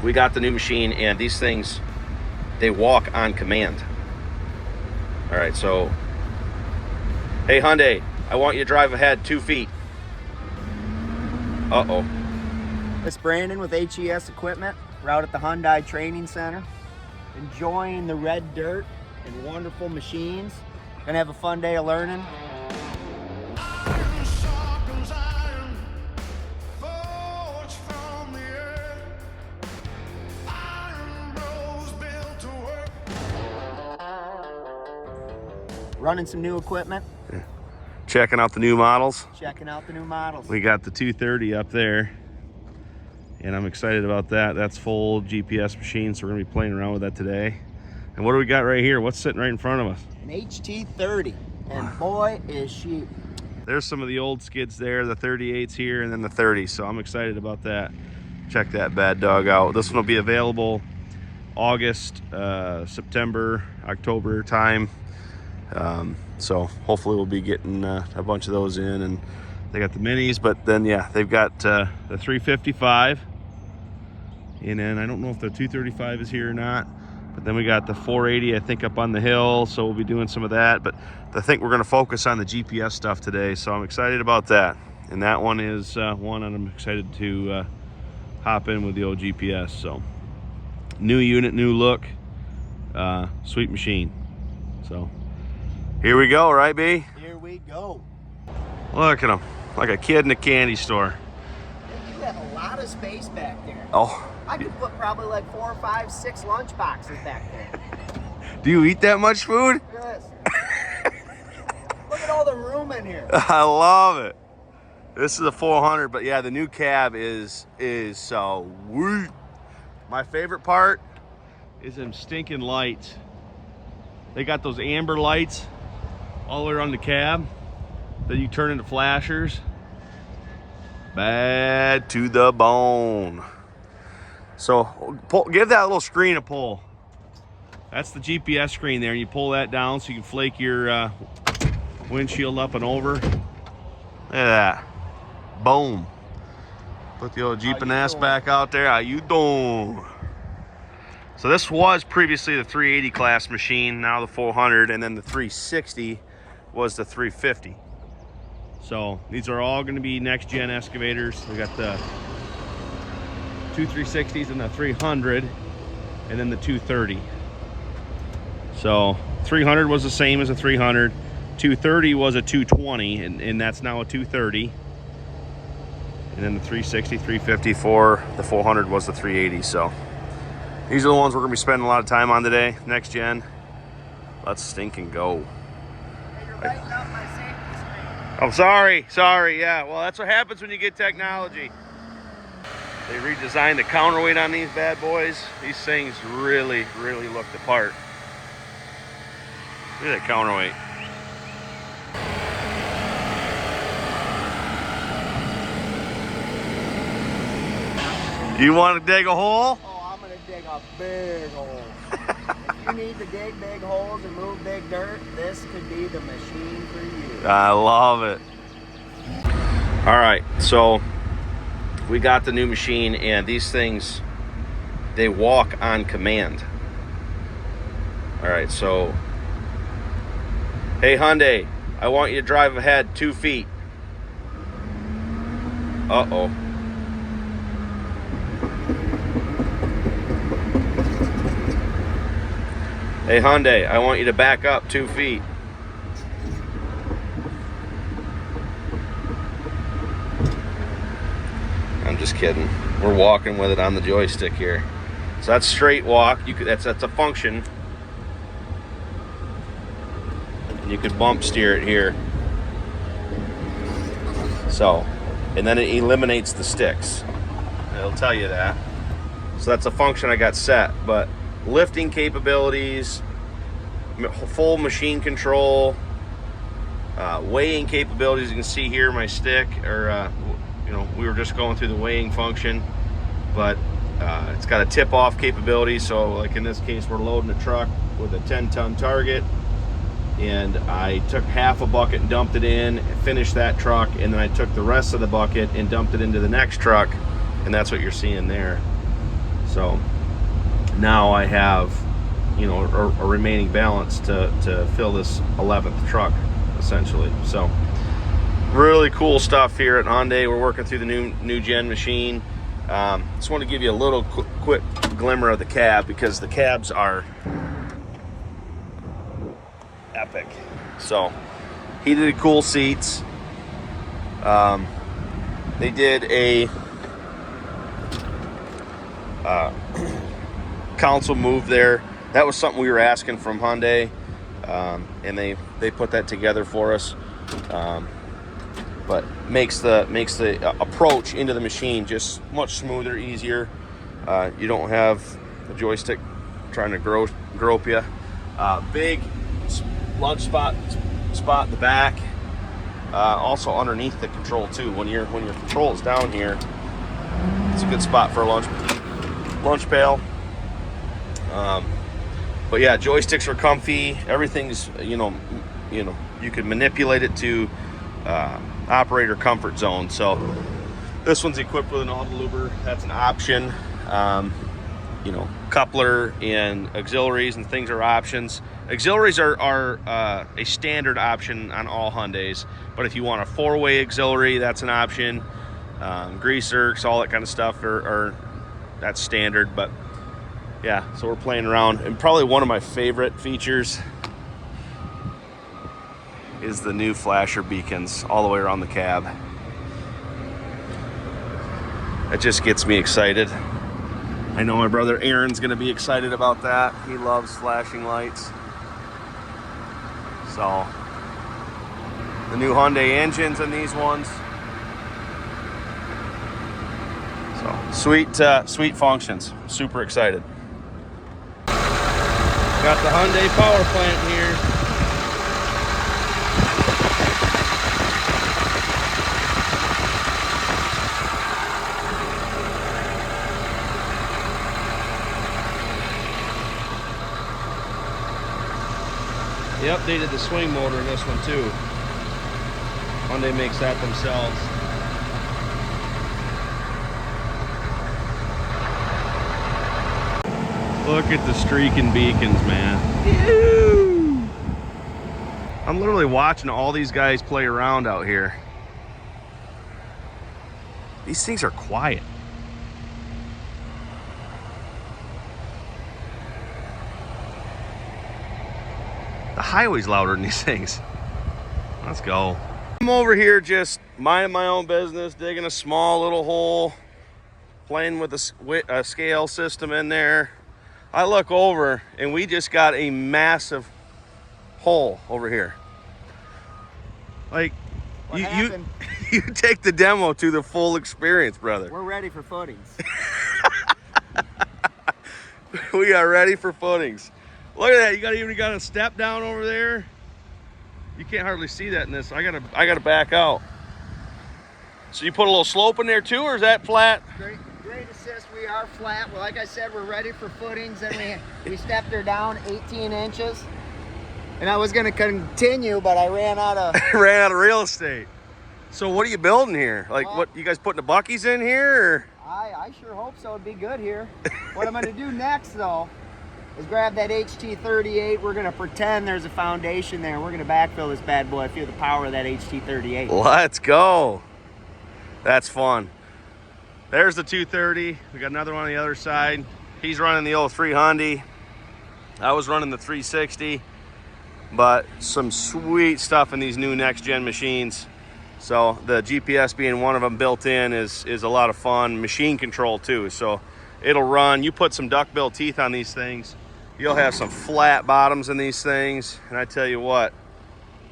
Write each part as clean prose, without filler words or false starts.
we got the new machine, and these things, they walk on command. All right, so, hey Hyundai, I want you to drive ahead 2 feet. Uh-oh. This is Brandon with HES Equipment. We're out at the Hyundai Training Center, enjoying the red dirt and wonderful machines. Gonna have a fun day of learning. Running some new equipment. Yeah. Checking out the new models. Checking out the new models. We got the 230 up there, and I'm excited about that. That's full GPS machine, so we're gonna be playing around with that today. And what do we got right here? What's sitting right in front of us? An HT30, and boy is she. There's some of the old skids there, the 38s here, and then the 30s, so I'm excited about that. Check that bad dog out. This one will be available August, September, October time. So hopefully we'll be getting a bunch of those in, and they got the minis, but then yeah, they've got the 355, and then I don't know if the 235 is here or not, but then we got the 480 I think up on the hill, so we'll be doing some of that. But I think we're going to focus on the GPS stuff today, so I'm excited about that. And that one is one I'm excited to hop in with the old GPS. So new unit, new look, sweet machine. So here we go, right, B? Here we go. Look at him, like a kid in a candy store. You have a lot of space back there. Oh. I could put probably like 4, 5, 6 lunch boxes back there. Do you eat that much food? Yes. Look at all the room in here. I love it. This is a 400, but yeah, the new cab is so sweet. My favorite part is them stinking lights. They got those amber lights all the way around the cab that you turn into flashers. Bad to the bone. So give that little screen a pull. That's the GPS screen there, and you pull that down so you can flake your windshield up and over. Look at that. Boom. Put the old Jeep and ass back out there. How you doing? So this was previously the 380 class machine, now the 400, and then the 360 was the 350. So these are all going to be next gen excavators. We got the 2 360s and the 300, and then the 230. So 300 was the same as a 300. 230 was a 220, and that's now a 230. And then the 360, 350 for the 400 was the 380. So these are the ones we're gonna be spending a lot of time on today, next gen. Let's stink and go. Hey, you're lighting up my safety screen. I'm sorry, yeah. Well, that's what happens when you get technology. They redesigned the counterweight on these bad boys. These things really, really look the part. Look at that counterweight. You want to dig a hole? Oh, I'm going to dig a big hole. If you need to dig big holes and move big dirt, this could be the machine for you. I love it. All right, so we got the new machine, and these things, they walk on command. All right, so, hey Hyundai, I want you to drive ahead 2 feet. Uh-oh. Hey Hyundai, I want you to back up 2 feet. I'm just kidding. We're walking with it on the joystick here. So that's straight walk. That's a function. And you could bump steer it here. So, and then it eliminates the sticks. It'll tell you that. So that's a function I got set, but lifting capabilities, full machine control, weighing capabilities. You can see here my stick, or we were just going through the weighing function, but it's got a tip-off capability. So like in this case, we're loading a truck with a 10-ton target, and I took half a bucket and dumped it in, finished that truck, and then I took the rest of the bucket and dumped it into the next truck, and that's what you're seeing there. So now I have, you know, a remaining balance to fill this 11th truck, essentially. So really cool stuff here at Hyundai. We're working through the new gen machine. Just want to give you a little quick glimmer of the cab, because the cabs are epic. So heated cool seats. They did a console move there. That was something we were asking from Hyundai, and they put that together for us. But makes the approach into the machine just much smoother, easier. You don't have the joystick trying to grope you. Big lunch spot in the back. Also underneath the control too. When your control is down here, it's a good spot for a lunch pail. But yeah, joysticks are comfy. Everything's you can manipulate it to operator comfort zone. So this one's equipped with an auto luber. That's an option. Coupler and auxiliaries and things are options. Auxiliaries are a standard option on all Hyundais, but if you want a 4-way auxiliary, that's an option. Greasers, all that kind of stuff that's standard. But yeah, so we're playing around, and probably one of my favorite features is the new flasher beacons all the way around the cab. That just gets me excited. I know my brother Aaron's gonna be excited about that. He loves flashing lights. So the new Hyundai engines in these ones. So sweet functions. Super excited. Got the Hyundai power plant here. They updated the swing motor in this one too. Hyundai makes that themselves. Look at the streaking beacons, man. Ew. I'm literally watching all these guys play around out here. These things are quiet. The highway's louder than these things. Let's go. I'm over here just minding my own business, digging a small little hole, playing with a scale system in there. I look over and we just got a massive hole over here. Like, you take the demo to the full experience, brother. We're ready for footings. We are ready for footings. Look at that, you even got a step down over there. You can't hardly see that in this. I gotta back out. So you put a little slope in there too, or is that flat? Great assist, we are flat. Well, like I said, we're ready for footings, and we stepped her down 18 inches. And I was gonna continue, but I ran out of real estate. So what are you building here? Like, what, you guys putting the buckies in here, or? I sure hope so, it'd be good here. What I'm gonna do next though is grab that HT38. We're gonna pretend there's a foundation there. We're gonna backfill this bad boy. Feel the power of that HT38. Let's go. That's fun. There's the 230. We got another one on the other side. He's running the 03 Hyundai. I was running the 360. But some sweet stuff in these new next gen machines. So the GPS being one of them built in is a lot of fun. Machine control too. So it'll run. You put some duckbill teeth on these things, you'll have some flat bottoms in these things, and I tell you what,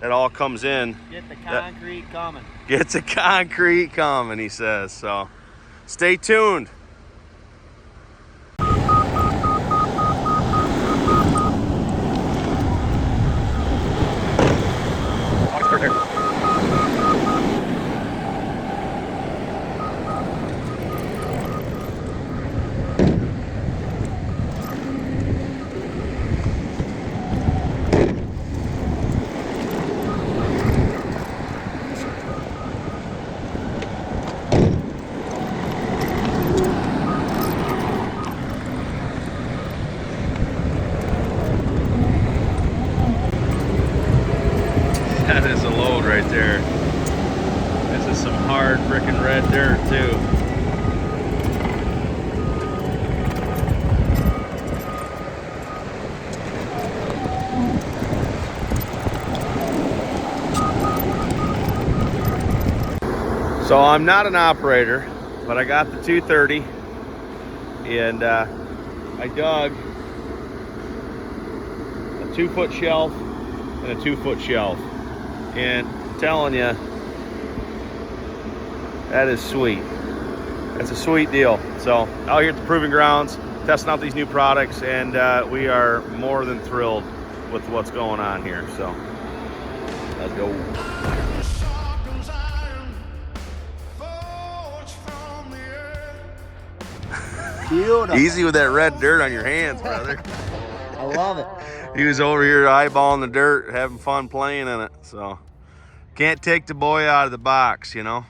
it all comes in. Get the concrete coming. Get the concrete coming, he says. So stay tuned. So I'm not an operator, but I got the 230, and I dug a 2-foot shelf and a 2-foot shelf, and I'm telling you, that is sweet. That's a sweet deal. So out here at the Proving Grounds, testing out these new products, and we are more than thrilled with what's going on here. So let's go. Beautiful. Easy with that red dirt on your hands, brother. I love it. He was over here eyeballing the dirt, having fun playing in it. So can't take the boy out of the box, you know.